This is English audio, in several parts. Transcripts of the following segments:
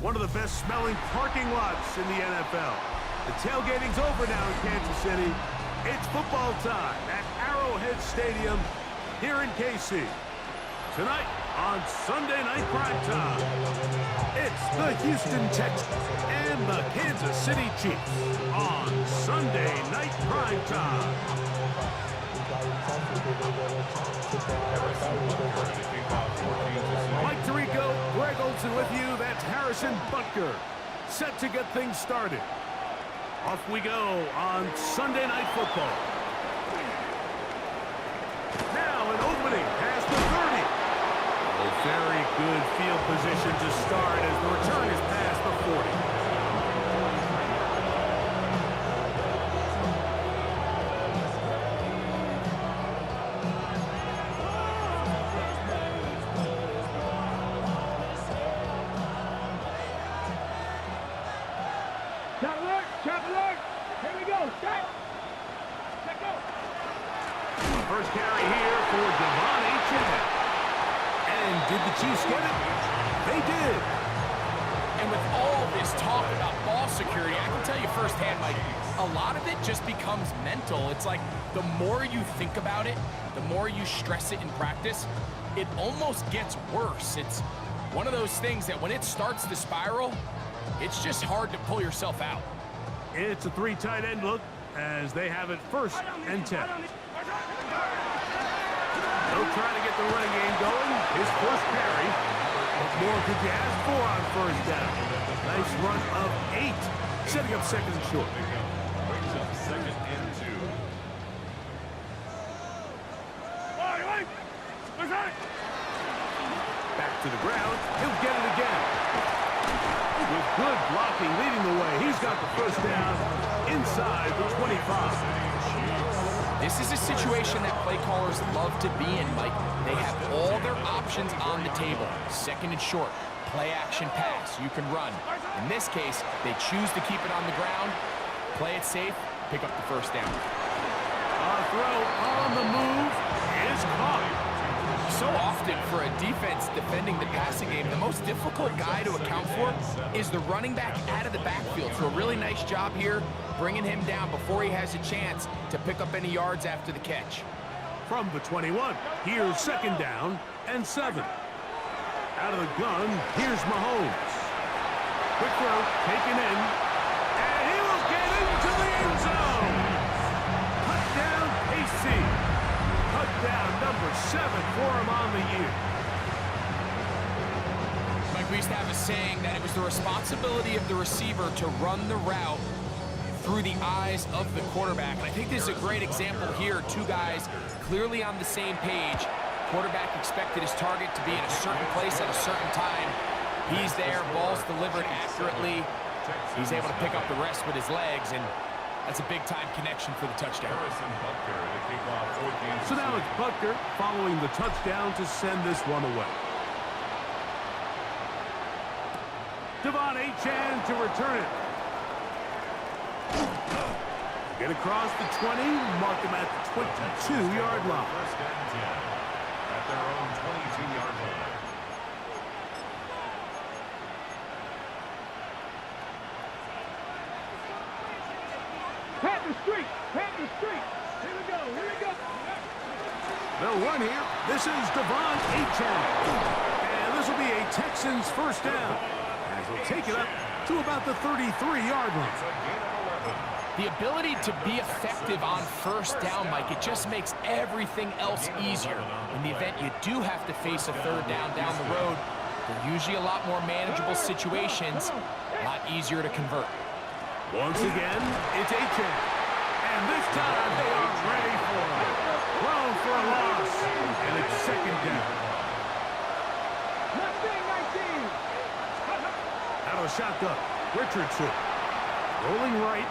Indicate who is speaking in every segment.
Speaker 1: one of the best-smelling parking lots in the NFL. The tailgating's over now in Kansas City. It's football time at Arrowhead Stadium here in KC. Tonight on Sunday Night Primetime, it's the Houston Texans and the Kansas City Chiefs on Sunday Night Primetime. Mike Tirico, Greg Olsen with you. That's Harrison Butker, set to get things started. Off we go on Sunday Night Football. Now an opening past the 30. A very good field position to start as the return is past the 40.
Speaker 2: Here we go. Set. Let go.
Speaker 1: First carry here for BTA. And did the Chiefs get it? They did.
Speaker 3: And with all this talk about ball security, I can tell you firsthand, Mike, a lot of it just becomes mental. It's like the more you think about it, the more you stress it in practice, it almost gets worse. It's one of those things that when it starts to spiral, it's just hard to pull yourself out.
Speaker 1: It's a three tight end look as they have it first and 10. They'll try to get the running game going. His first carry. What more could you ask for on first down? Nice run of 8. Setting up second and short.
Speaker 4: Brings up second and 2.
Speaker 1: Back to the ground. He'll get it again. With good blocking leading the way, he's got the first down inside the 25.
Speaker 3: This is a situation that play callers love to be in, Mike. They have all their options on the table. Second and short, play action pass, you can run. In this case, they choose to keep it on the ground, play it safe, pick up the first down.
Speaker 1: A throw on the move is caught.
Speaker 3: So often for a defense defending the passing game, the most difficult guy to account for is the running back out of the backfield. So a really nice job here bringing him down before he has a chance to pick up any yards after the catch.
Speaker 1: From the 21, here's second down and 7. Out of the gun, here's Mahomes. Quick throw, taken in, and he will get into the end zone. Touchdown, KC. Touchdown number 7 for him on the year.
Speaker 3: Mike, we used to have a saying that it was the responsibility of the receiver to run the route through the eyes of the quarterback. And I think this is a great example here. Two guys clearly on the same page. Quarterback expected his target to be in a certain place at a certain time. He's there, ball's delivered accurately. He's able to pick up the rest with his legs, and that's a big-time connection for the touchdown.
Speaker 1: So now it's Butker following the touchdown to send this one away. BTA to return it. Get across the 20, mark him at the 22-yard line.
Speaker 4: First and 10 at their own 22-yard line.
Speaker 2: Panther Street. Panther Street. Here we go. Here we go.
Speaker 1: They'll run here. This is BTA. And this will be a Texans first down. As they'll take it up to about the 33-yard line.
Speaker 3: The ability to be effective on first down, Mike, it just makes everything else easier. In the event you do have to face a third down the road, they're usually a lot more manageable situations, a lot easier to convert.
Speaker 1: Once again, it's BTA. And this time they are ready for it. Thrown for a loss. And it's second down.
Speaker 2: 19.
Speaker 1: Out of the shotgun, Richardson. Rolling right.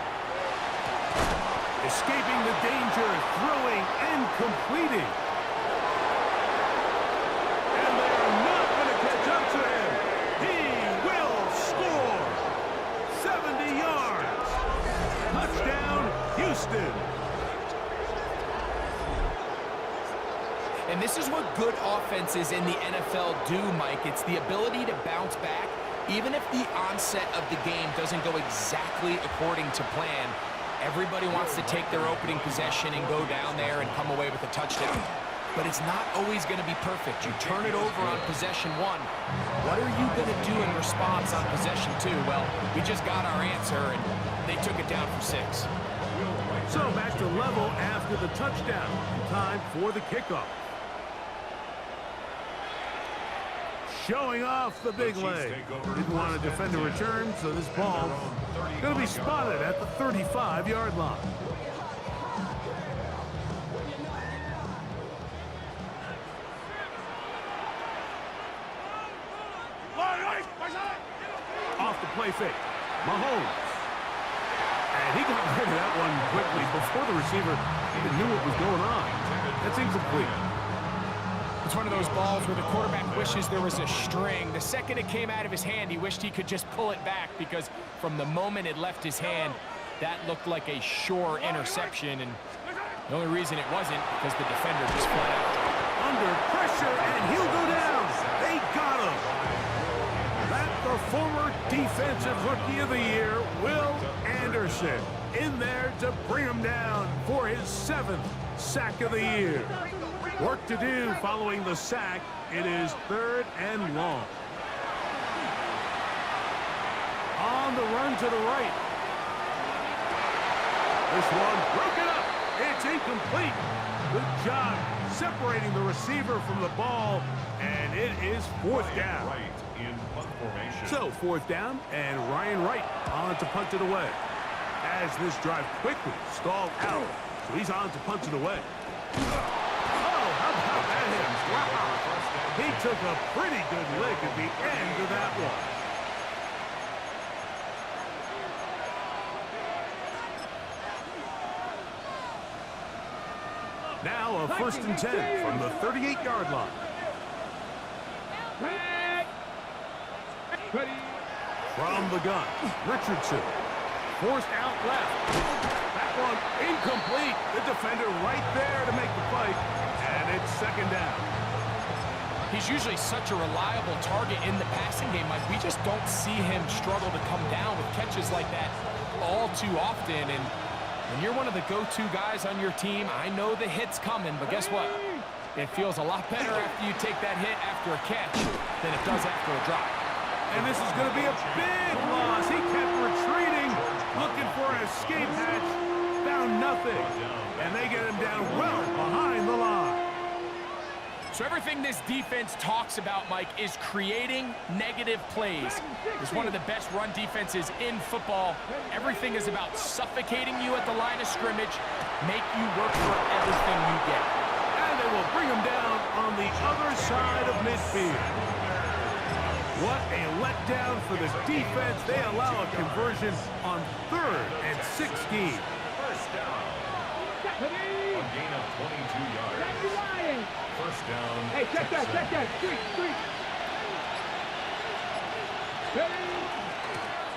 Speaker 1: Escaping the danger, throwing and completing. And they're not going to catch up to him. He will score. 70 yards. Touchdown, Houston.
Speaker 3: And this is what good offenses in the NFL do, Mike. It's the ability to bounce back Even if the onset of the game doesn't go exactly according to plan, everybody wants to take their opening possession and go down there and come away with a touchdown. But it's not always going to be perfect. You turn it over on possession 1. What are you going to do in response on possession 2? Well, we just got our answer, and they took it down for 6.
Speaker 1: So back to level after the touchdown. Time for the kickoff. Showing off the big leg. Didn't want to defend a return, so this ball going to be spotted at the 35-yard line. Off the play fake. Mahomes. And he got rid of that one quickly before the receiver even knew what was going on. That's incomplete.
Speaker 3: It's one of those balls where the quarterback wishes there was a string. The second it came out of his hand, he wished he could just pull it back, because from the moment it left his hand, that looked like a sure interception. And the only reason it wasn't because the defender just fled out.
Speaker 1: Under pressure, and he'll go down. They got him. The former Defensive Rookie of the Year, Will Anderson, in there to bring him down for his 7th sack of the year. Work to do following the sack. It is 3rd and long. On the run to the right. This one broken up. It's incomplete. Good job separating the receiver from the ball, and it is 4th down. So 4th down, and Ryan Wright on to punt it away. As this drive quickly stalled out, so he's on to punt it away. Oh, how about that hit? Wow. He took a pretty good lick at the end of that one. Now a 1st and 10 from the 38-yard line. From the gun, Richardson. Forced out left. That one incomplete. The defender right there to make the play. And it's 2nd down.
Speaker 3: He's usually such a reliable target in the passing game. Like, we just don't see him struggle to come down with catches like that all too often. And when you're one of the go-to guys on your team, I know the hit's coming, but guess what? It feels a lot better after you take that hit after a catch than it does after a drop.
Speaker 1: And this is going to be a big loss. He kept retreating, looking for an escape hatch, found nothing. And they get him down well behind the line.
Speaker 3: So everything this defense talks about, Mike, is creating negative plays. It's one of the best run defenses in football. Everything is about suffocating you at the line of scrimmage, make you work for everything you get.
Speaker 1: And they will bring him down on the other side of midfield. What a letdown for the defense. They allow a conversion on 3rd and 16.
Speaker 4: First down. A gain of 22 yards. First down.
Speaker 2: Hey, check that. Street.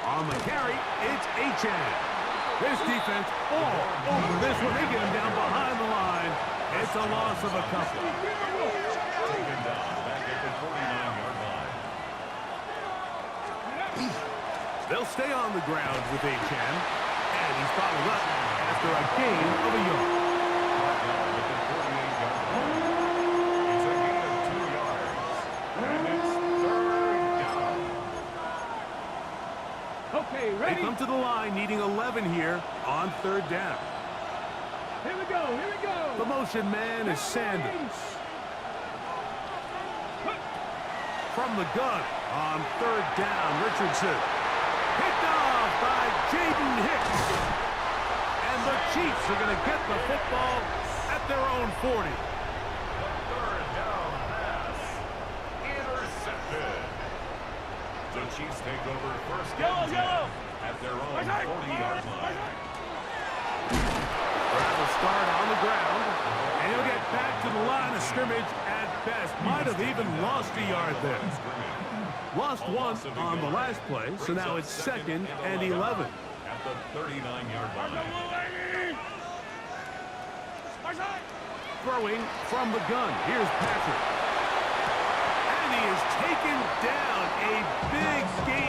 Speaker 1: On the carry, it's Achane. This defense all over this one. They get him down behind the line. It's a loss of a couple.
Speaker 4: Taken down back at the 49-yard line.
Speaker 1: They'll stay on the ground with Achane. And he's followed up after a gain of a yard.
Speaker 4: With the 48-yard line. It's a gain of 2 yards. And it's 3rd down.
Speaker 2: Okay,
Speaker 1: They
Speaker 2: ready?
Speaker 1: come to the line needing 11 here on 3rd down.
Speaker 2: Here we go.
Speaker 1: The motion man is Sanders. From the gun on 3rd down, Richardson. Picked off by Jaden Hicks. And the Chiefs are going to get the football at their own 40.
Speaker 4: The 3rd down pass. Intercepted. The Chiefs take over 1st and 10 at their own 40-yard line.
Speaker 1: Will start on the ground, and he'll get back to the line of scrimmage at best. Might have even lost a yard there. Lost one on the last play, so now it's 2nd and 11.
Speaker 4: At the 39-yard line.
Speaker 1: Throwing from the gun. Here's Patrick. And he is taken down. A big gain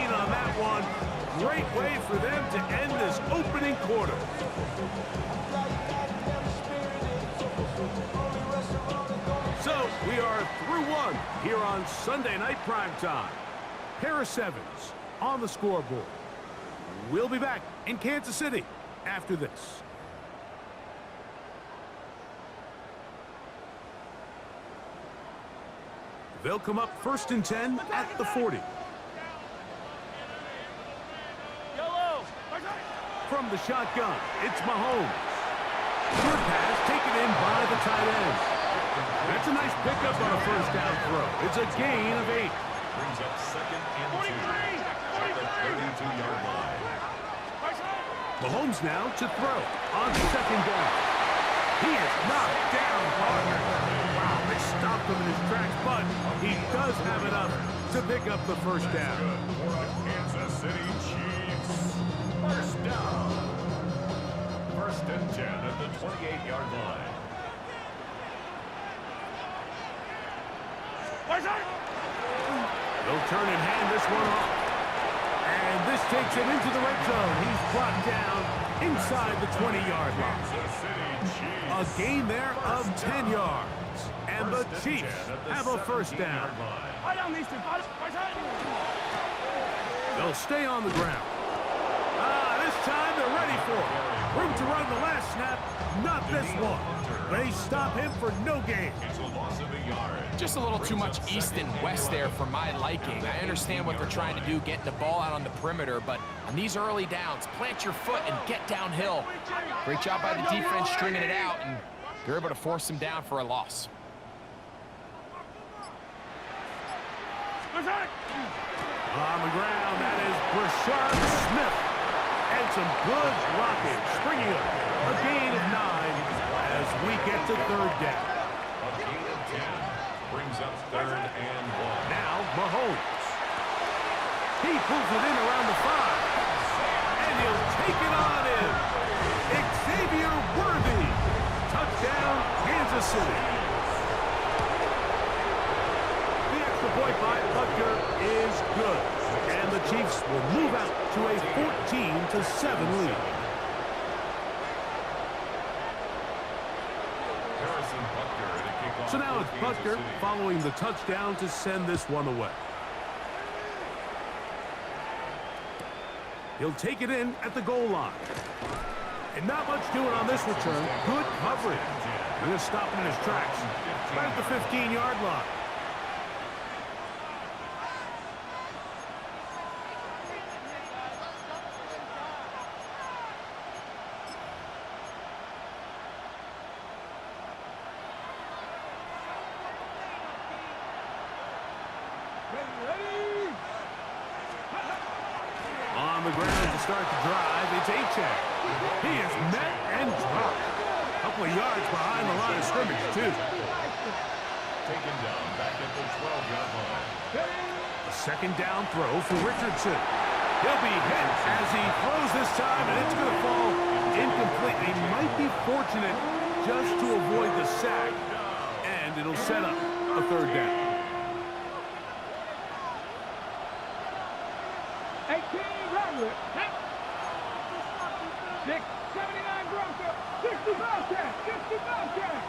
Speaker 1: great way for them to end this opening quarter. So we are through one here on Sunday Night Primetime. Pair of sevens on the scoreboard. We'll be back in Kansas City after this. They'll come up 1st and 10 at the 40. From the shotgun, it's Mahomes. Short pass taken in by the tight end. That's a nice pickup on a first down throw. It's a gain of 8.
Speaker 4: Brings up 2nd and 2 at the 32-yard line.
Speaker 1: Mahomes now to throw on 2nd down. He is knocked down hard. Wow, they stopped him in his tracks, but he does have enough to pick up the first down.
Speaker 4: For the Kansas City Chiefs. First down. 1st and 10 at the 28-yard line.
Speaker 1: They'll turn and hand this one off. And this takes him into the red zone. He's brought down inside the 20-yard line. A gain there of 10 yards. And the Chiefs have a first down. They'll stay on the ground. This time they're ready for it. Room to run the last snap, not this one. They stop him for no gain.
Speaker 4: It's a loss of a yard.
Speaker 3: Just a little too much east and west there for my liking. I understand what they're trying to do, getting the ball out on the perimeter, but on these early downs, plant your foot and get downhill. Great job by the defense stringing it out, and they're able to force him down for a loss.
Speaker 1: On the ground, that is Brashard Smith. And some good blocking, springing up. A gain of 9 as we get to 3rd down.
Speaker 4: A gain of 10 brings up 3rd and 1.
Speaker 1: Now Mahomes. He pulls it in around the 5. And he'll take it on in. Xavier Worthy. Touchdown, Kansas City. The extra point by Butker is good. And the Chiefs will move out to a 14-7 lead. So now it's Butker following the touchdown to send this one away. He'll take it in at the goal line. And not much doing on this return. Good coverage. They're going to stop him in his tracks. Right at the 15-yard line. On the ground to start the drive, it's Achane. He is met and dropped. A couple of yards behind the line of scrimmage, too.
Speaker 4: Taken down back at the 12-yard line.
Speaker 1: A 2nd down throw for Richardson. He'll be hit as he throws this time, and it's going to fall incomplete. He might be fortunate just to avoid the sack, and it'll set up a 3rd down.
Speaker 2: 18 Rattler. 6, 79 Bronco. 65 cat. 65 cat.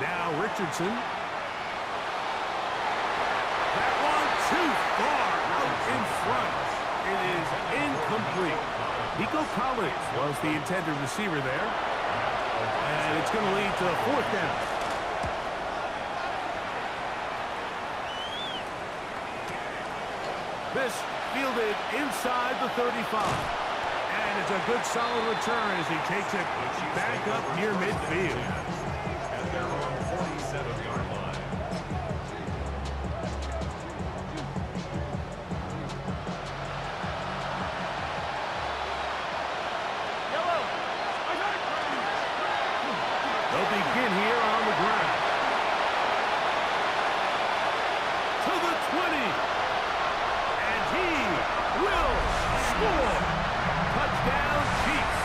Speaker 1: Now Richardson. That one too far out in front. It is incomplete. Nico Collins was the intended receiver there. And it's going to lead to a 4th down. This fielded inside the 35. And it's a good solid return as he takes it back up near midfield.
Speaker 4: At their own 47-yard line.
Speaker 1: They'll begin here on the ground. To the 20. And he will score. Touchdown, Chiefs.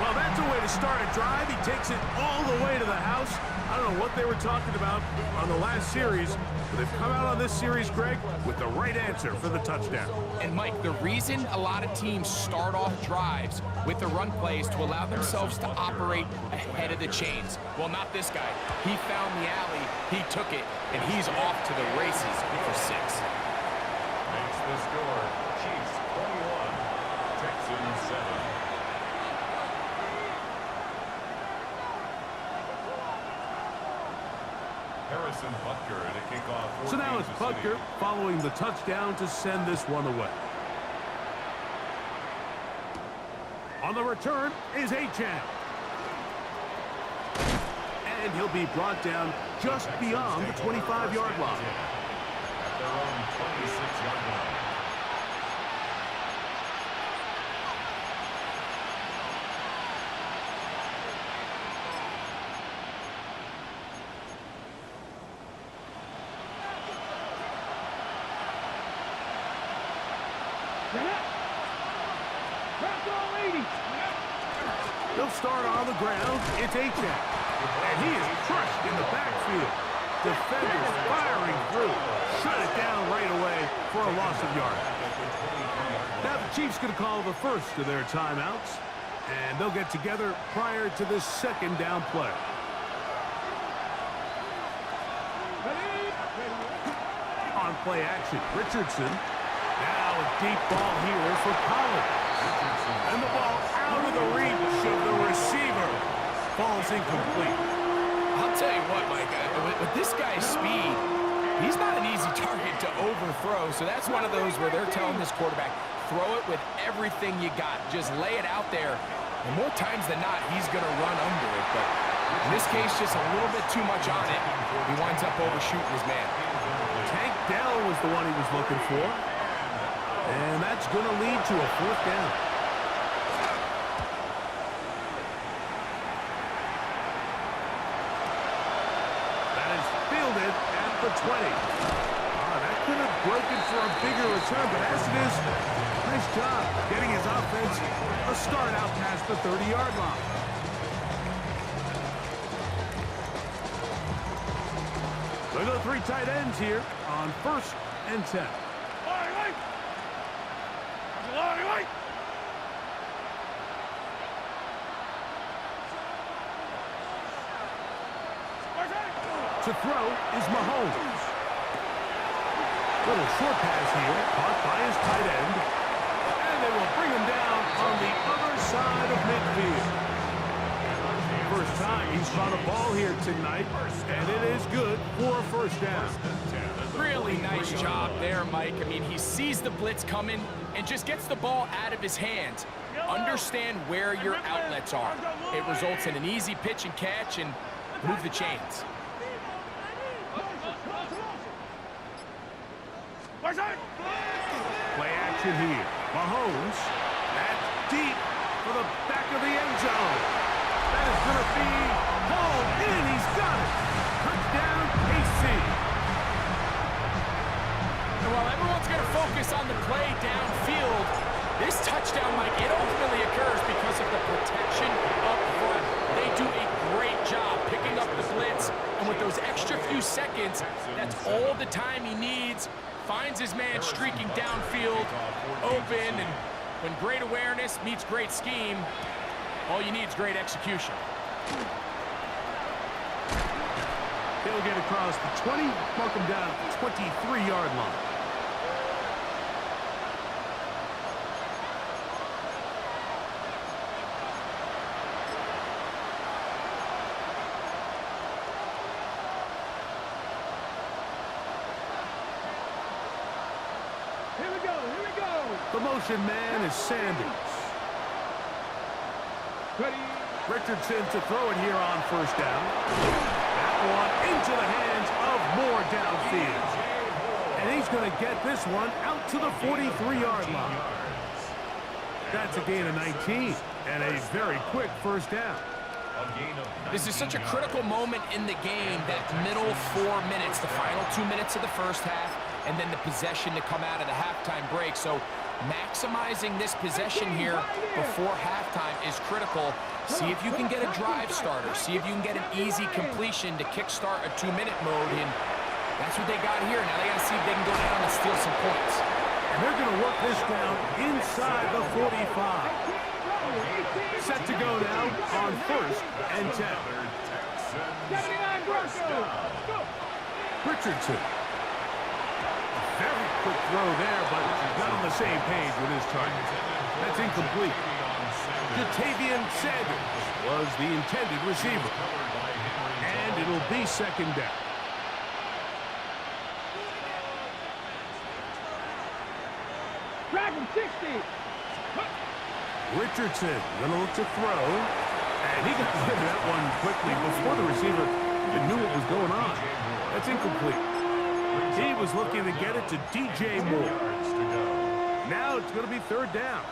Speaker 1: Well, that's a way to start a drive. He takes it all the way to the house. I don't know what they were talking about on the last series, but they've come out on this series, Greg, with the right answer for the touchdown.
Speaker 3: And, Mike, the reason a lot of teams start off drives with the run play is to allow themselves to operate ahead of the chains. Well, not this guy. He found the alley, he took it, and he's off to the races for 6.
Speaker 4: Makes the score Chiefs 21, Texans 7. Harrison Butker to kick off.
Speaker 1: So now it's Butker following the touchdown to send this one away. On the return is Achane. And he'll be brought down just beyond the 25-yard line.
Speaker 4: At their own 26-yard line.
Speaker 1: They'll start on the ground. It's Achane. And he is crushed in the backfield. Defenders firing through. Shut it down right away for a loss of yard. Now the Chiefs going to call the first of their timeouts. And they'll get together prior to this second down play. On play action, Richardson. Now a deep ball here for Collins. And the ball out of the reach of the receiver. Falls incomplete.
Speaker 3: I'll tell you what, Mike, with this guy's speed, he's not an easy target to overthrow. So that's one of those where they're telling this quarterback, throw it with everything you got. Just lay it out there. And more times than not, he's going to run under it. But in this case, just a little bit too much on it. He winds up overshooting his man.
Speaker 1: Tank Dell was the one he was looking for. And that's going to lead to a 4th down. That is fielded at the 20. That could have broken for a bigger return, but as it is, nice job getting his offense a start out past the 30-yard line. Look at the 3 tight ends here on 1st and 10. To throw is Mahomes. Little short pass here, caught by his tight end. And they will bring him down on the other side of midfield. First time he's caught a ball here tonight, and it is good for a 1st down.
Speaker 3: Really nice job there, Mike. I mean, he sees the blitz coming and just gets the ball out of his hands. Understand where your outlets are. It results in an easy pitch and catch and move the chains.
Speaker 1: Play action here. Mahomes. That's deep for the back of the end zone. That is going to be hauled in. He's got it. Touchdown, KC.
Speaker 3: And while everyone's going to focus on the play downfield, this touchdown, Mike, it ultimately occurs because of the protection up front. They do a great job picking up the blitz, and with those extra few seconds, that's all the time he needs. Finds his man streaking downfield, open, and when great awareness meets great scheme, all you need is great execution.
Speaker 1: They'll get across the 20, mark him down at the 23-yard line. The motion man is Sanders. Richardson to throw it here on 1st down. That one into the hands of Moore downfield. And he's going to get this one out to the 43-yard line. That's a gain of 19 and a very quick 1st down.
Speaker 3: This is such a critical moment in the game, that middle 4 minutes, the final 2 minutes of the first half, and then the possession to come out of the halftime break. So maximizing this possession here before halftime is critical. See if you can get a drive starter. See if you can get an easy completion to kickstart a 2-minute mode, and that's what they got here. Now they got to see if they can go down and steal some points.
Speaker 1: And they're going to work this down inside the 45. Set to go now on 1st and 10.
Speaker 2: 79 Broncos. Go.
Speaker 1: Richardson. Very quick throw there, but not on the same page with his target. That's incomplete. Jatavian Sanders was the intended receiver. And it'll be 2nd down.
Speaker 2: Dragon 60.
Speaker 1: Richardson gonna look to throw, and he got rid of that one quickly before the receiver even knew what was going on. That's incomplete. He was looking to get it to DJ Moore. Now it's gonna be 3rd down.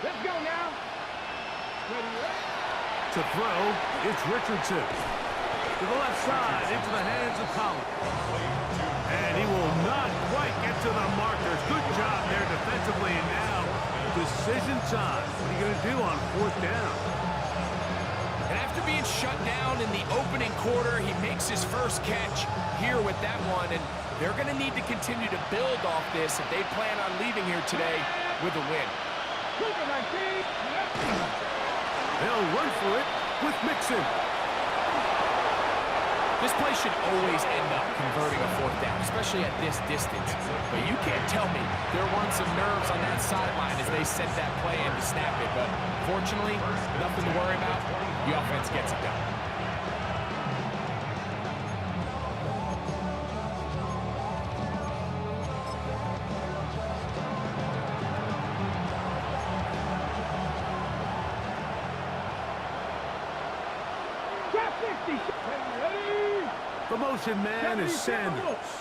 Speaker 2: Let's go now.
Speaker 1: To throw, it's Richardson. To the left side, into the hands of Collins. And he will not quite get to the markers. Good job there defensively, and now decision time. What are you going to do on 4th down?
Speaker 3: And after being shut down in the opening quarter, he makes his first catch here with that one, and they're going to need to continue to build off this if they plan on leaving here today with a win.
Speaker 1: They'll run for it with Mixon.
Speaker 3: This play should always end up converting a 4th down, especially at this distance. But you can't tell me there weren't some nerves on that sideline as they set that play in to snap it. But fortunately, nothing to worry about. The offense gets it done.
Speaker 1: The motion man is Sanders.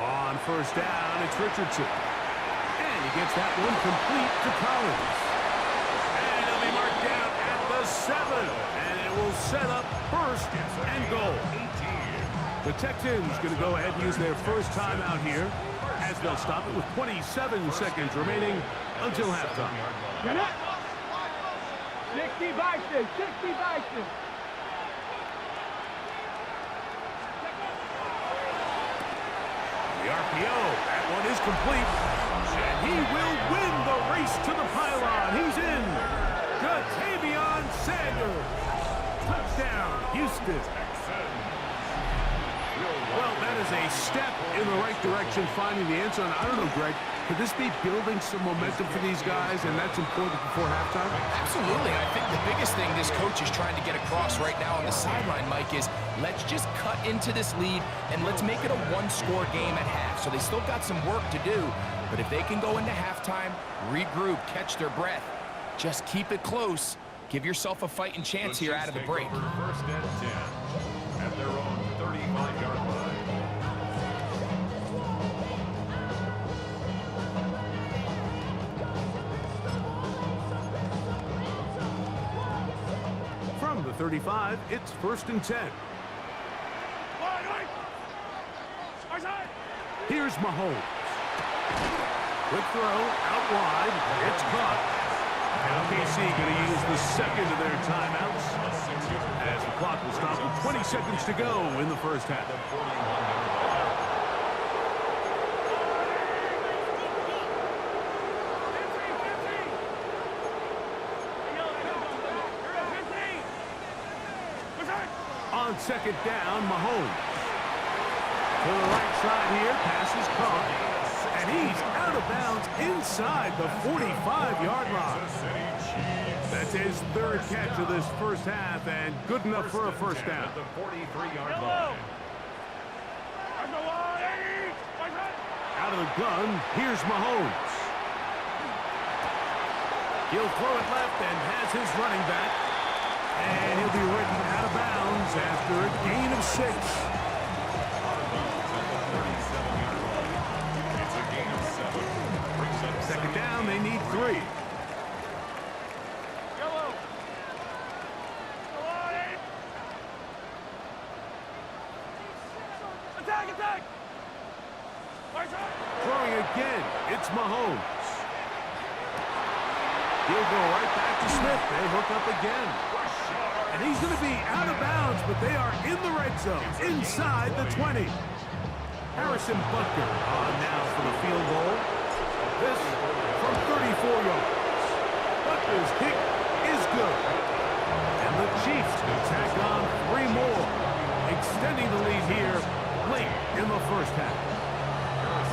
Speaker 1: On 1st down, it's Richardson. And he gets that one complete to Collins. And he'll be marked down at the 7. And it will set up 1st and goal. The Texans going to go ahead and use their first timeout here, as they'll stop it with 27 seconds remaining until halftime.
Speaker 2: 60 Bison, 60 Bison.
Speaker 1: The RPO, that one is complete. And he will win the race to the pylon. He's in. Jatavian Sanders. Touchdown, Houston. Well, that is a step in the right direction, finding the end zone. I don't know, Greg, could this be building some momentum for these guys, and that's important before halftime?
Speaker 3: Absolutely. I think the biggest thing this coach is trying to get across right now on the sideline, Mike, is let's just cut into this lead, and let's make it a 1-score game at half. So they still got some work to do, but if they can go into halftime, regroup, catch their breath, just keep it close, give yourself a fighting chance here out of the break.
Speaker 4: 1st and 10 at their own 35-yard line.
Speaker 1: From the 35, it's 1st and 10. Here's Mahomes. Quick throw, out wide, it's caught. Now KC going to use the 2nd of their timeouts, as the clock will stop with 20 seconds to go in the 1st half. On 2nd down, Mahomes. To the right side here, pass is caught. And he's out of bounds inside the 45-yard line. That's his 3rd catch of this 1st half, and good enough for a 1st down.
Speaker 4: The 43-yard line.
Speaker 1: Out of the gun, here's Mahomes. He'll throw it left and has his running back. And he'll be written out of bounds after a gain of 6. Throwing again, it's Mahomes. He'll go right back to Smith. They hook up again. And he's going to be out of bounds, but they are in the red zone, inside the 20. Harrison Butker on now for the field goal. This from 34 yards. Butker's kick is good. And the Chiefs tack on 3 more, extending the lead here late in the first half.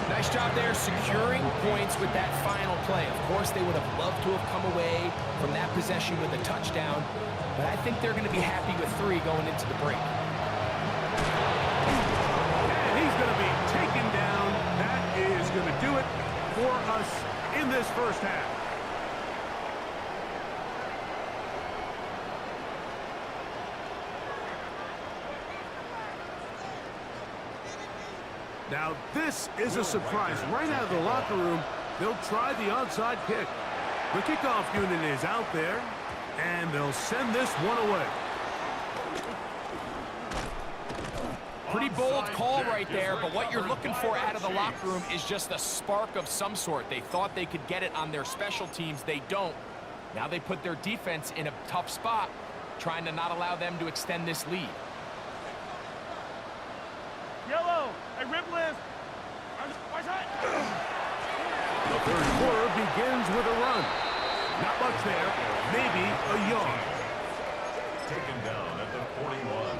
Speaker 3: Nice job there securing points with that final play. Of course, they would have loved to have come away from that possession with a touchdown, but I think they're going to be happy with 3 going into the break.
Speaker 1: And he's going to be taken down. That is going to do it for us in this first half. Now, this is a surprise. Right out of the locker room, they'll try the onside kick. The kickoff unit is out there, and they'll send this one away.
Speaker 3: Pretty bold call right there, but what you're looking for out of the locker room is just a spark of some sort. They thought they could get it on their special teams. They don't. Now they put their defense in a tough spot, trying to not allow them to extend this lead.
Speaker 2: Yellow. Hey, Ripless.
Speaker 1: The third quarter begins with a run. Not much there, maybe a yard.
Speaker 4: Taken down at the 41.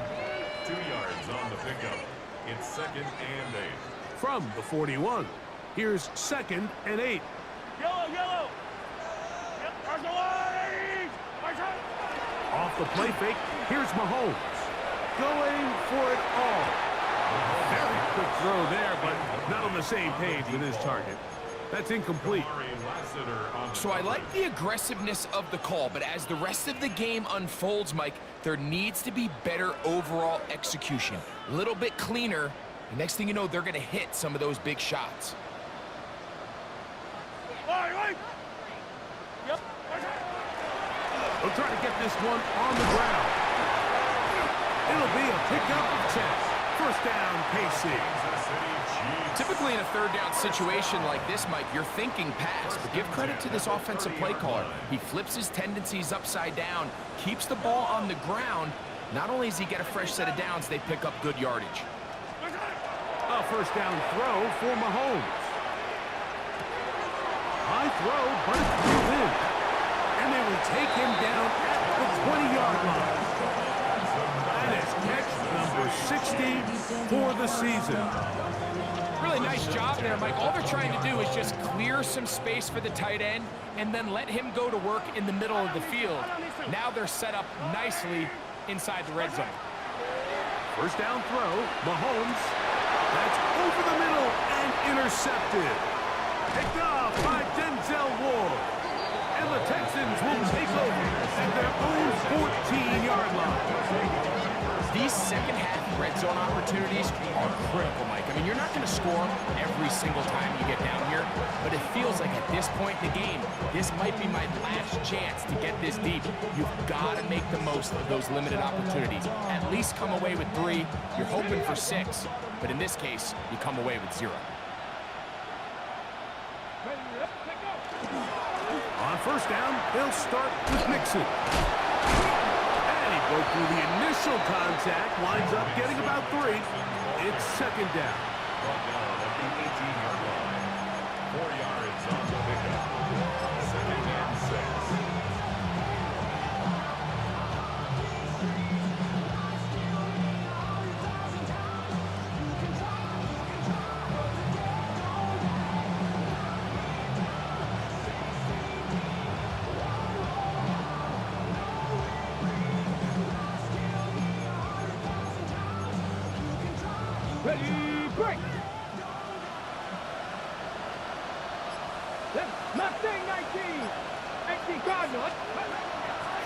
Speaker 4: 2 yards on the pickup. It's 2nd and 8.
Speaker 1: From the 41, here's 2nd and 8.
Speaker 2: Yellow. Yep.
Speaker 1: Off the play fake, here's Mahomes. Going for it all. Very quick throw there, but not on the same page with his target. That's incomplete.
Speaker 3: So I like the aggressiveness of the call, but as the rest of the game unfolds, Mike, there needs to be better overall execution. A little bit cleaner. The next thing you know, they're going to hit some of those big shots.
Speaker 2: Yep.
Speaker 1: They'll try to get this one on the ground. It'll be a pickup of 10. First down, KC.
Speaker 3: Typically in a third down situation like this, Mike, you're thinking pass, but give credit to this offensive play caller. He flips his tendencies upside down, keeps the ball on the ground. Not only does he get a fresh set of downs, they pick up good yardage.
Speaker 1: A first down throw for Mahomes. High throw, but it's pulled in. And they will take him down at the 20-yard line. That is catch number 60 for the season.
Speaker 3: Really nice job there, Mike. All they're trying to do is just clear some space for the tight end and then let him go to work in the middle of the field. Now they're set up nicely inside the red zone.
Speaker 1: First down throw, Mahomes. That's over the middle and intercepted. Picked off by Denzel Ward. And the Texans will take over at their own 14-yard line.
Speaker 3: These second-half red zone opportunities are critical, Mike. I mean, you're not going to score them every single time you get down here, but it feels like at this point in the game, this might be my last chance to get this deep. You've got to make the most of those limited opportunities. At least come away with 3. You're hoping for 6, but in this case, you come away with 0.
Speaker 1: On first down, they'll start with Mixon. Broke through the initial contact, winds up getting about 3. It's second down.
Speaker 4: Brought down at the 18-yard line. 4 yards on the pickup. 2nd and 6.
Speaker 2: Ready, break. Mustang 19 Cardinals.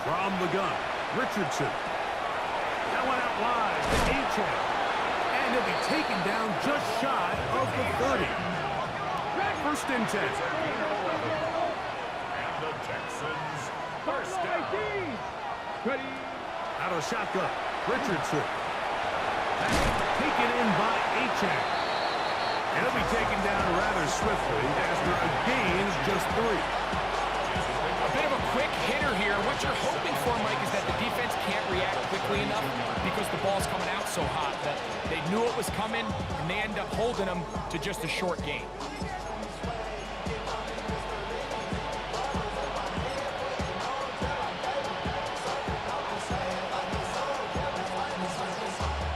Speaker 1: From the gun, Richardson. That one out wide to H.A. And he'll be taken down just shy of the 30. First and 10.
Speaker 4: And the Texans first down.
Speaker 2: Ready.
Speaker 1: Out of shotgun, Richardson. Taken in by Achane. And he'll be taken down rather swiftly after a gain of just 3.
Speaker 3: A bit of a quick hitter here. What you're hoping for, Mike, is that the defense can't react quickly enough because the ball's coming out so hot that they knew it was coming, and they end up holding them to just a short gain.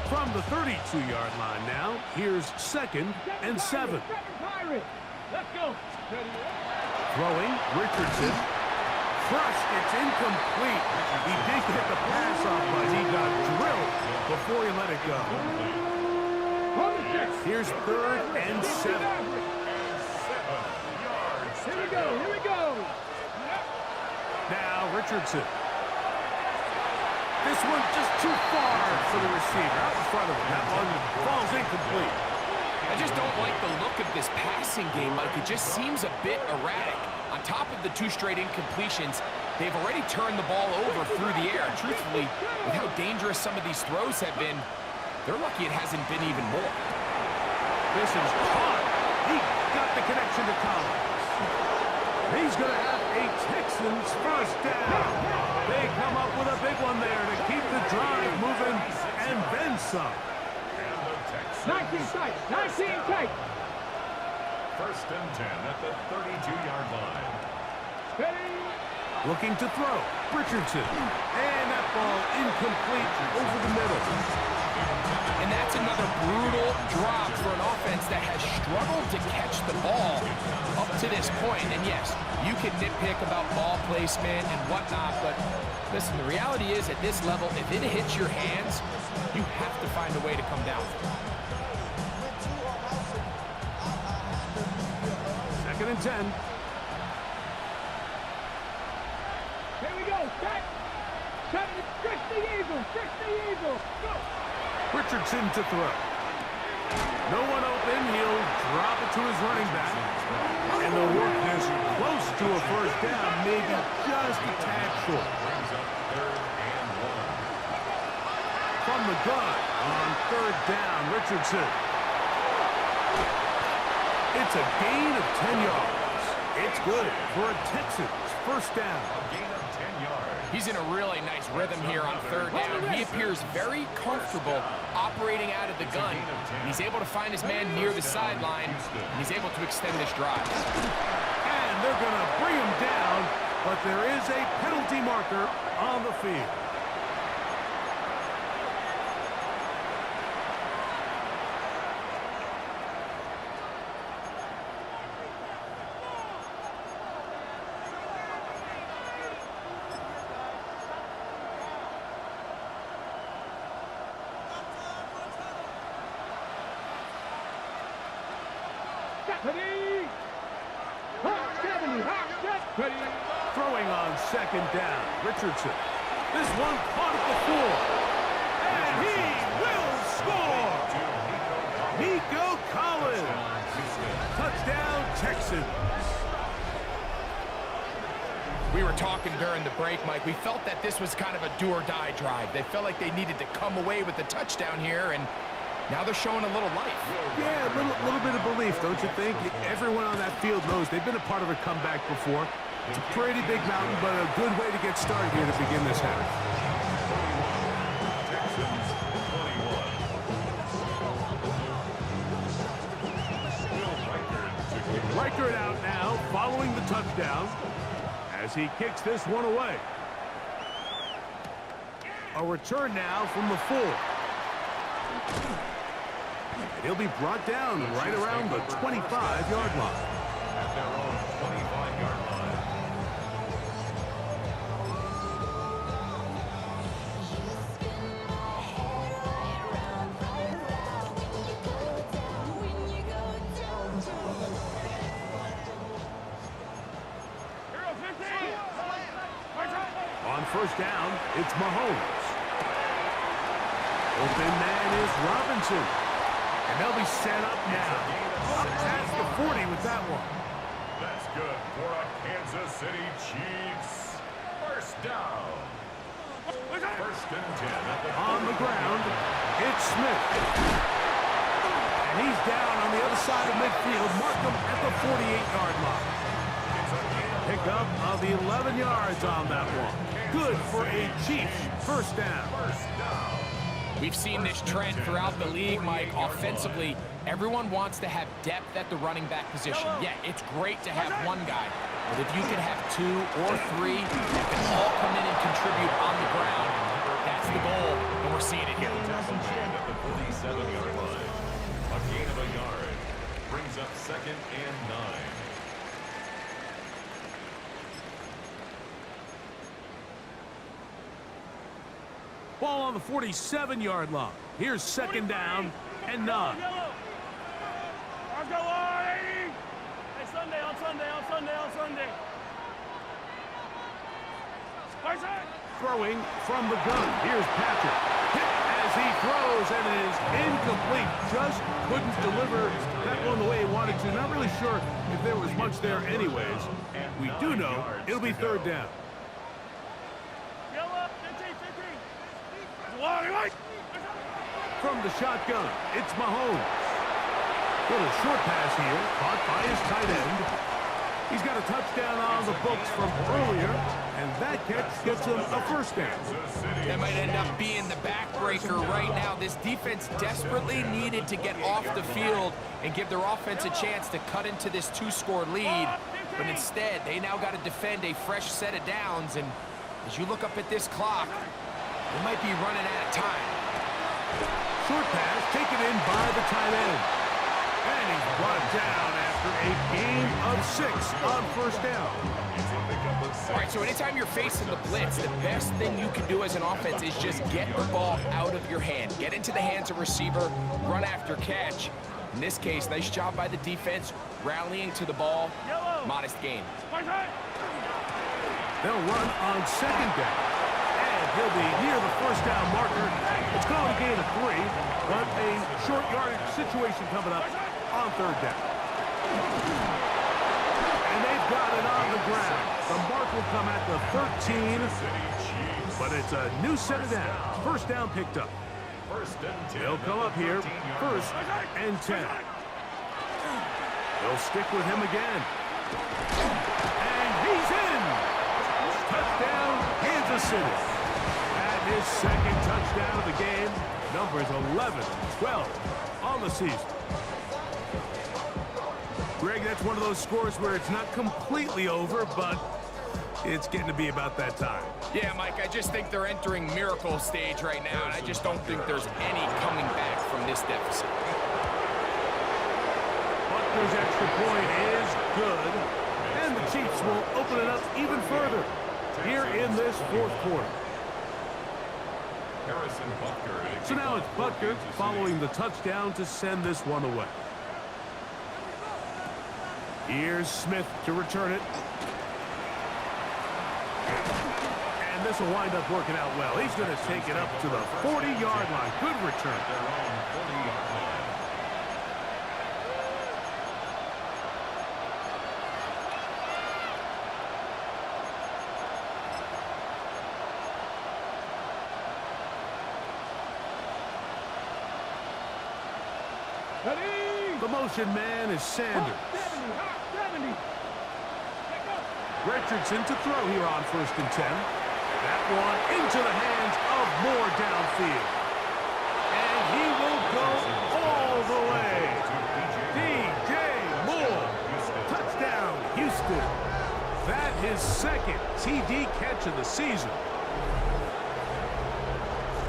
Speaker 1: From the 32-yard line now, here's 2nd and 7.
Speaker 2: Let's go.
Speaker 1: Throwing, Richardson. Crushed, it's incomplete. He did get the pass off, but he got drilled before he let it go. Here's 3rd and 7.
Speaker 2: Here we go, here we go.
Speaker 1: Now Richardson. This one just too far for the receiver. Out in front of him. That one falls incomplete.
Speaker 3: I just don't like the look of this passing game, Mike. It just seems a bit erratic. On top of the 2 straight incompletions, they've already turned the ball over through the air. Truthfully, with how dangerous some of these throws have been, they're lucky it hasn't been even more.
Speaker 1: This is caught. He got the connection to Collins. He's going to have a Texans first down. They come up with a big one there to keep the drive moving and then some.
Speaker 2: 19 tight, 19 tight.
Speaker 4: 1st and 10 at the 32-yard line.
Speaker 2: Ready?
Speaker 1: Looking to throw. Richardson. And that ball incomplete over the middle.
Speaker 3: And that's another brutal drop for an offense that has struggled to catch the ball up to this point. And yes, you can nitpick about ball placement and whatnot, but listen, the reality is at this level, if it hits your hands, you have to find a way to come down.
Speaker 1: 2nd and 10.
Speaker 2: Here we go, set. Set, fix the eagle, fix the eagle. Go.
Speaker 1: Richardson to throw. No one open. He'll drop it to his running back. And the work is close to a first down, maybe just a tad short. From the gun on 3rd down, Richardson. It's a gain of 10 yards. It's good for a Texans first down.
Speaker 4: A gain of 10 yards.
Speaker 3: He's in a really nice rhythm here on 3rd down. He appears very comfortable operating out of the gun. He's able to find his man near the sideline, and he's able to extend this drive.
Speaker 1: And they're going to bring him down, but there is a penalty marker on the field.
Speaker 2: Ready? Hot 70, hot set. Ready?
Speaker 1: Throwing on 2nd down, Richardson. This one caught at the 4. And he will score! Nico Collins. Touchdown, Texans.
Speaker 3: We were talking during the break, Mike. We felt that this was kind of a do-or-die drive. They felt like they needed to come away with the touchdown here, and now they're showing a little life.
Speaker 1: Yeah, a little bit of belief, don't you think? Everyone on that field knows they've been a part of a comeback before. It's a pretty big mountain, but a good way to get started here to begin this half.
Speaker 4: Texans 21.
Speaker 1: Reichert out now, following the touchdown, as he kicks this one away. A return now from the 4. He'll be brought down right around the 25-yard line.
Speaker 4: At their own 25-yard line.
Speaker 1: On first down, it's Mahomes. Open man is Robinson. And they'll be set up now. Up past the 40 with that one.
Speaker 4: That's good for a Kansas City Chiefs. First down. 1st and 10 at the
Speaker 1: On the ground, it's It's Smith. And he's down on the other side of midfield. Mark him at the 48-yard line. Pick up of the 11 yards on that one. Good for a Chiefs first down.
Speaker 3: We've seen this trend throughout the league, Mike. Offensively, everyone wants to have depth at the running back position. Yeah, it's great to have one guy, but if you can have 2 or 3 that can all come in and contribute on the ground, that's the goal, and we're seeing it here.
Speaker 4: At the 47-yard line. A gain of a yard brings up 2nd and 9.
Speaker 1: Ball on the 47-yard line. Here's 2nd down and 9.
Speaker 2: Let's go on, 80. Hey, Sunday, on Sunday.
Speaker 1: Throwing from the gun. Here's Patrick. Hit as he throws, and it is incomplete. Just couldn't deliver that one the way he wanted to. Not really sure if there was much there anyways. We do know it'll be 3rd down. From the shotgun, it's Mahomes. Little short pass here, caught by his tight end. He's got a touchdown on the books from earlier, and that catch gets him a first down.
Speaker 3: That might end up being the backbreaker right now. This defense desperately needed to get off the field and give their offense a chance to cut into this 2-score lead. But instead, they now got to defend a fresh set of downs. And as you look up at this clock, they might be running out of time.
Speaker 1: Short pass taken in by the tight end. And he's brought down after a gain of 6 on first down.
Speaker 3: All right, so anytime you're facing the blitz, the best thing you can do as an offense is just get the ball out of your hand. Get into the hands of receiver, run after catch. In this case, nice job by the defense, rallying to the ball. Modest gain.
Speaker 1: They'll run on 2nd down. And he'll be near the first down marker. It's called a gain of 3, but a short yardage situation coming up on 3rd down. And they've got it on the ground. The mark will come at the 13, but it's a new set of downs. First down picked up. They'll come up here, 1st and 10. They'll stick with him again. And he's in! Touchdown, Kansas City. And his 2nd touchdown of the game. Numbers 11-12 on the season. Greg, that's one of those scores where it's not completely over, but it's getting to be about that time.
Speaker 3: Yeah, Mike, I just think they're entering miracle stage right now, and I just don't think there's any coming back from this deficit.
Speaker 1: Butler's extra point is good, and the Chiefs will open it up even further here in this 4th quarter. So now it's Butker following the touchdown to send this one away. Here's Smith to return it. And this will wind up working out well. He's going to take it up to the 40-yard line. Good return. The motion man is Sanders. Richardson to throw here on 1st and 10. That one into the hands of Moore downfield. And he will go all the way. DJ Moore. Touchdown, Houston. That his 2nd TD catch of the season.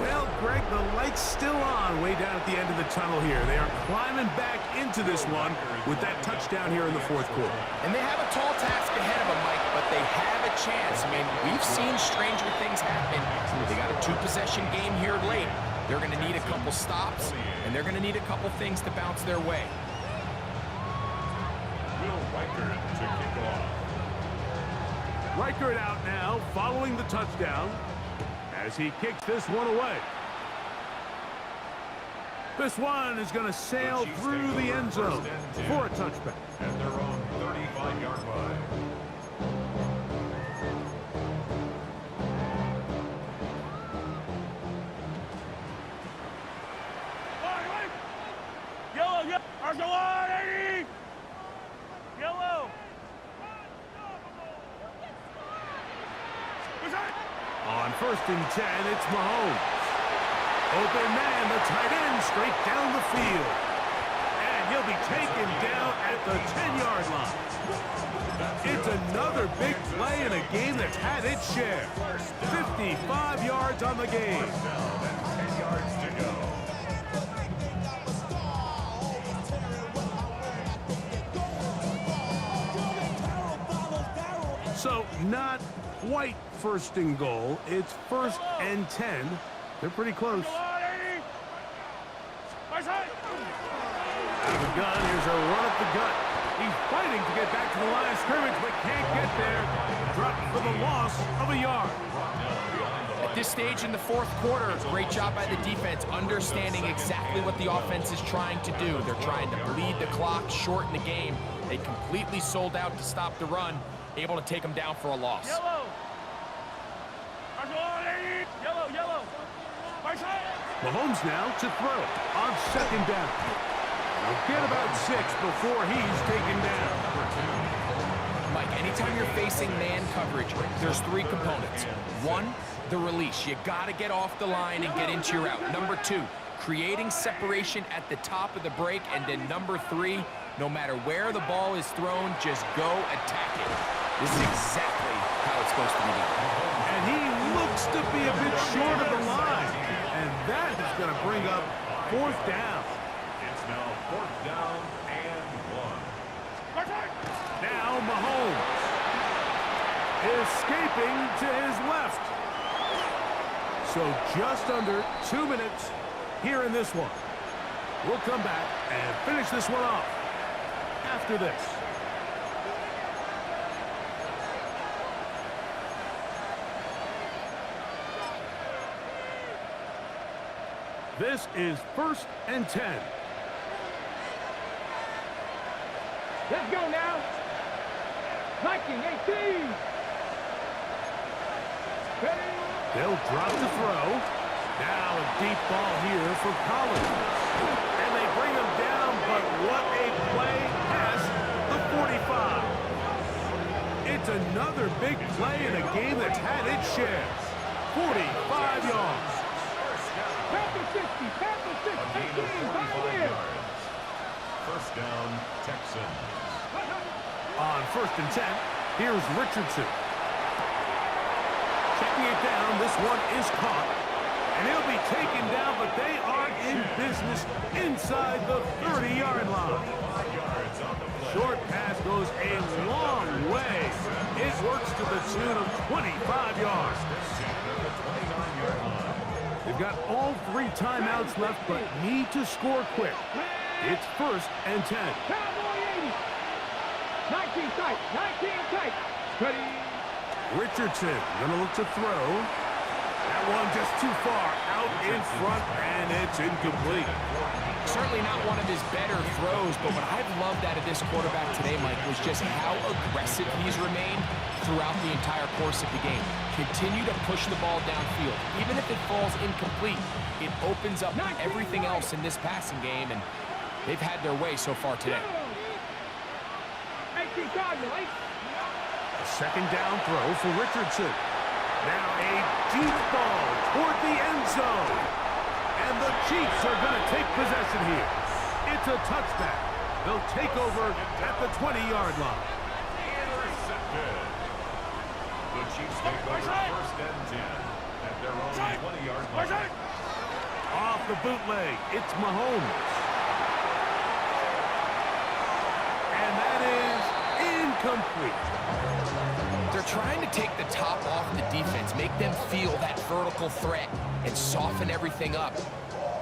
Speaker 1: Well, Greg, the light's still on way down at the end of the tunnel here. They are climbing back into this one with that touchdown here in the 4th quarter.
Speaker 3: And they have a tall task ahead of them, Mike, but they have a chance. I mean, we've seen stranger things happen. They got a 2-possession game here late. They're going to need a couple stops, and they're going to need a couple things to bounce their way.
Speaker 4: Reichert to kick off.
Speaker 1: Reichert out now, following the touchdown, as he kicks this one away. This one is going to sail through the end zone for a touchback.
Speaker 4: At their own 35-yard line.
Speaker 2: Marshall on, 80! Yellow!
Speaker 1: On 1st and 10, it's Mahomes. Open man, the tight end, straight down the field. And he'll be taken down at the 10-yard line. It's another big play in a game that's had its share. 55 yards on the game.
Speaker 4: 10 yards to go.
Speaker 1: So not quite 1st and goal. It's 1st and 10. They're pretty close. Out of the gun, here's a run up the gut. He's fighting to get back to the line of scrimmage, but can't get there. Dropped for the loss of a yard.
Speaker 3: At this stage in the 4th quarter, great job by the defense, understanding exactly what the offense is trying to do. They're trying to bleed the clock, shorten the game. They completely sold out to stop the run, able to take them down for a loss.
Speaker 2: Yellow! Yellow, yellow!
Speaker 1: Mahomes now to throw on 2nd down. He'll get about 6 before he's taken down.
Speaker 3: Mike, anytime you're facing man coverage, there's 3 components. 1, the release. You got to get off the line and get into your route. Number 2, creating separation at the top of the break. And then number 3, no matter where the ball is thrown, just go attack it. This is exactly how it's supposed to be done.
Speaker 1: And he looks to be a bit short of the line. And that is going to bring up 4th down.
Speaker 4: It's now 4th down and 1.
Speaker 1: Now Mahomes. Escaping to his left. So just under 2 minutes here in this one. We'll come back and finish this one off after this. This is 1st and 10.
Speaker 2: Let's go now! 19-18! Ready?
Speaker 1: They'll drop the throw. Now a deep ball here for Collins. And they bring him down, but what a play past the 45. It's another big play in a game that's had its share. 45 yards.
Speaker 2: Panther 60, Panther 6, 18, 5 in.
Speaker 4: 1st down, Texans.
Speaker 1: On 1st and 10, here's Richardson. Checking it down, this one is caught. And he'll be taken down, but they are in business inside the 30-yard line. Short pass goes a long way. It works to the tune of 25 yards. They've got all 3 timeouts left, but need to score quick. It's 1st and 10.
Speaker 2: Cowboy 80. 19 tight, 19 tight. Ready?
Speaker 1: Richardson gonna look to throw. That one just too far out in front, and it's incomplete.
Speaker 3: Certainly not one of his better throws, but what I've loved out of this quarterback today, Mike, was just how aggressive he's remained throughout the entire course of the game. Continue to push the ball downfield. Even if it falls incomplete, it opens up everything else in this passing game, and they've had their way so far today.
Speaker 2: 18 Cardinal, 8.
Speaker 1: A 2nd down throw for Richardson. Now a deep ball toward the end zone. And the Chiefs are going to take possession here. It's a touchback. They'll take over at the 20-yard line.
Speaker 4: Intercepted. The Chiefs take over 1st and 10 at their own 20-yard line.
Speaker 1: Off the bootleg, it's Mahomes. And that is incomplete.
Speaker 3: They're trying to take the top off the defense, make them feel that vertical threat, and soften everything up.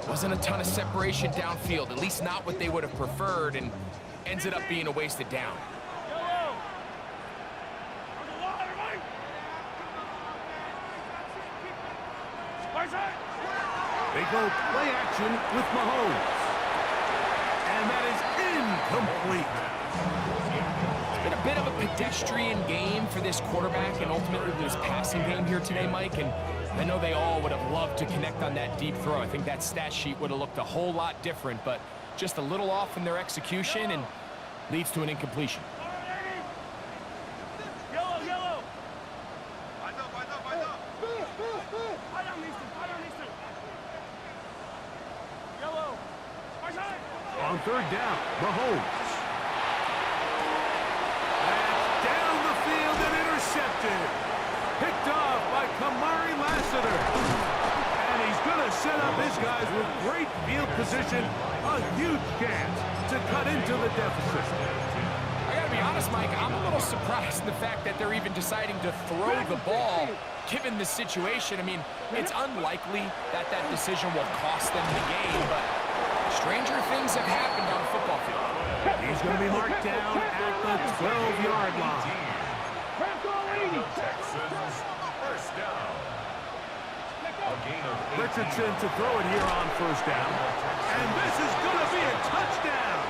Speaker 3: Wasn't a ton of separation downfield, at least not what they would have preferred, and ends it up being a wasted down.
Speaker 1: They go play action with Mahomes. And that is incomplete.
Speaker 3: It's been a bit of a pedestrian game for this quarterback and ultimately this passing game here today, Mike, and I know they all would have loved to connect on that deep throw. I think that stat sheet would have looked a whole lot different, but just a little off in their execution and leads to an incompletion.
Speaker 1: On third down, Mahomes. That's down the field and intercepted. Picked off by Kamari Lassiter. And he's going to set up his guys with great field position. A huge chance to cut into the deficit.
Speaker 3: I gotta be honest, Mike, I'm a little surprised in the fact that they're even deciding to throw the ball given the situation. I mean, it's unlikely that that decision will cost them the game, but stranger things have happened on a football field.
Speaker 1: He's going to be marked down at the 12-yard line.
Speaker 4: Texans, first down. A gain of 8.
Speaker 1: Richardson to throw it here on first down. And this is going to be a touchdown.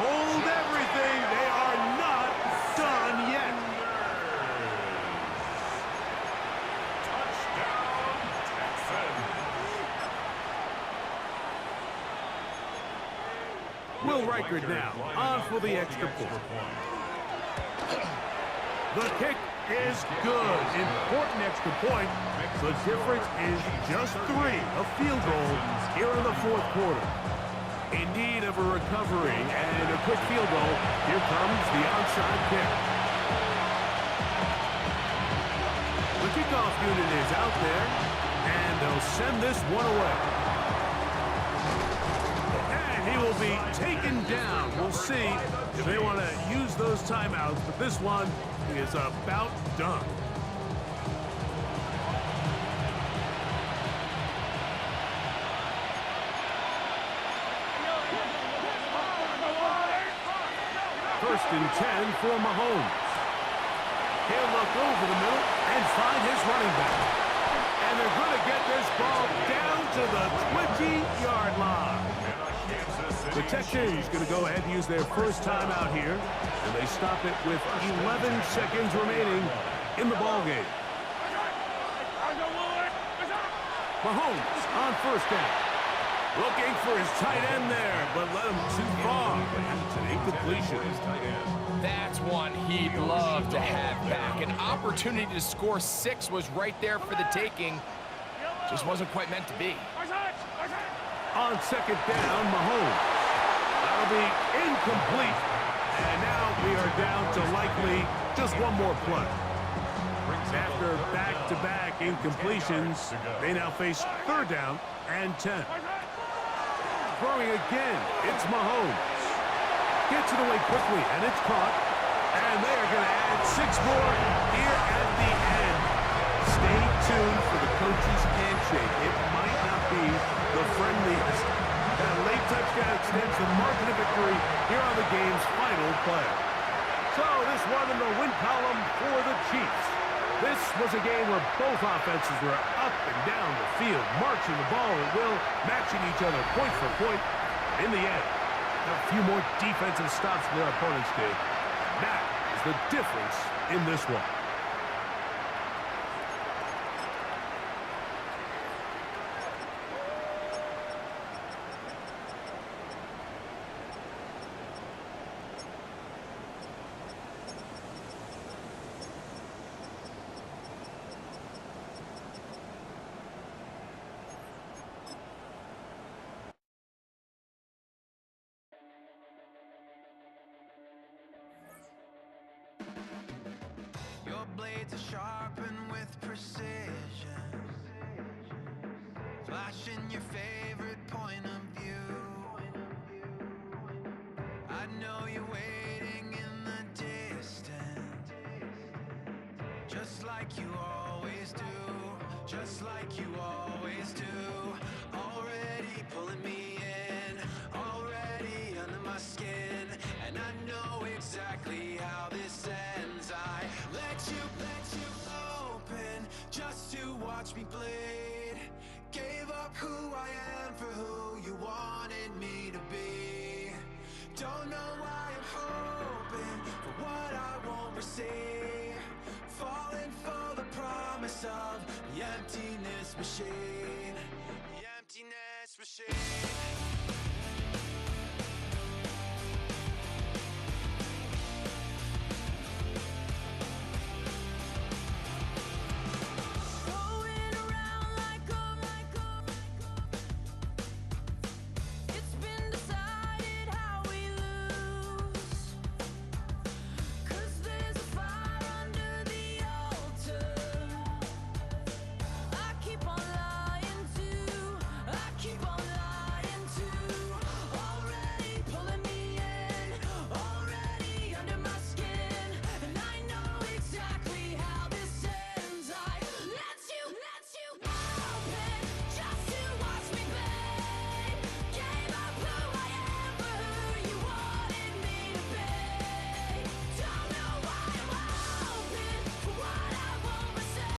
Speaker 1: Hold everything. They are not done yet.
Speaker 4: Touchdown, Texans.
Speaker 1: Will Reichard now on for the extra point. The kick is good. Important extra point. The difference is just 3. A field goal here in the fourth quarter. In need of a recovery and a quick field goal. Here comes the onside kick. The kickoff unit is out there, and they'll send this one away. And he will be taken down. We'll see if they want to use those timeouts, but this one is about done. First and 10 for Mahomes. He'll look over the middle and find his running back. And they're going to get this ball down to the 20-yard line. The Texans going to go ahead and use their first timeout here. And they stop it with 11 seconds remaining in the ballgame. Mahomes on first down. Looking for his tight end there, but let him too far. It's an incompletion.
Speaker 3: That's one he'd love to have back. An opportunity to score 6 was right there for the taking. Just wasn't quite meant to be.
Speaker 1: On second down, Mahomes. That'll be incomplete. And now we are down to likely just one more play. After back-to-back incompletions, they now face third down and 10. Throwing again, it's Mahomes. Gets it away quickly, and it's caught. And they are going to add 6 more here at the end. Stay tuned for the coach's handshake. It might not be the friendliest. That late touchdown extends the margin of victory here on the game's final play. So this one in the win column for the Chiefs. This was a game where both offenses were up and down the field, marching the ball at will, matching each other point for point. In the end, a few more defensive stops than their opponents did. That is the difference in this one.
Speaker 5: Your blades are sharpened with precision, flashing your favorite point of view. I know you're waiting in the distance, just like you always do, just like you always do. Already pulling me in, already under my skin, and I know exactly how this ends. I let you open just to watch me bleed. Gave up who I am for who you wanted me to be. Don't know why I'm hoping for what I won't receive. Falling for the promise of the emptiness machine. The emptiness machine.